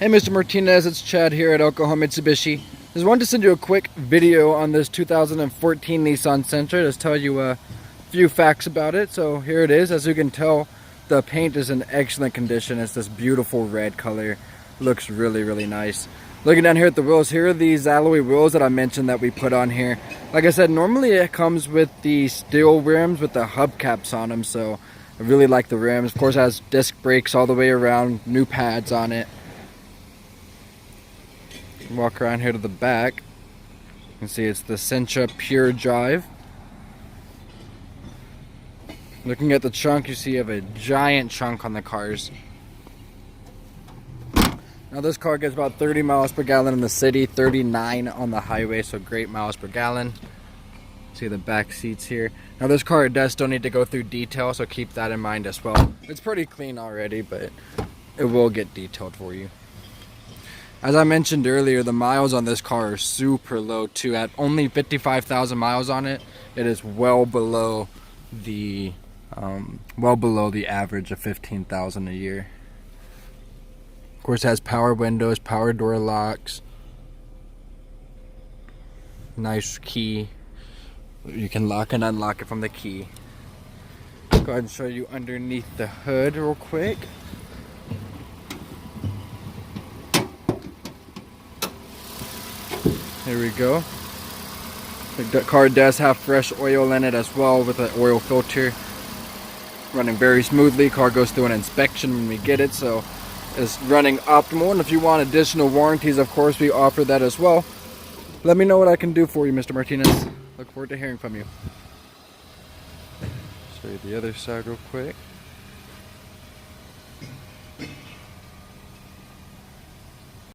Hey Mr. Martinez, it's Chad here at Cajon Mitsubishi. Just wanted to send you a quick video on this 2014 Nissan Sentra. Just tell you a few facts about it. So here it is. As you can tell, the paint is in excellent condition. It's this beautiful red color. Looks really nice. Looking down here at the wheels, here are these alloy wheels that I mentioned that we put on here. Like I said, normally it comes with the steel rims with the hubcaps on them, so I really like the rims. Of course, it has disc brakes all the way around, new pads on it. Walk around here to the back. You can see it's the Sentra Pure Drive. Looking at the trunk, you see you have a giant trunk on the cars. Now this car gets about 30 miles per gallon in the city, 39 on the highway, so great miles per gallon. See the back seats here. Now this car does still need to go through detail, so keep that in mind as well. It's pretty clean already, but it will get detailed for you. As I mentioned earlier, the miles on this car are super low too. At only 55,000 miles on it, it is well below the average of 15,000 a year. Of course, it has power windows, power door locks, nice key. You can lock and unlock it from the key. Go ahead and show you underneath the hood real quick. There we go. The car does have fresh oil in it as well with an oil filter. Running very smoothly. Car goes through an inspection when we get it, so it's running optimal. And if you want additional warranties, of course, we offer that as well. Let me know what I can do for you, Mr. Martinez. Look forward to hearing from you. Show you the other side real quick.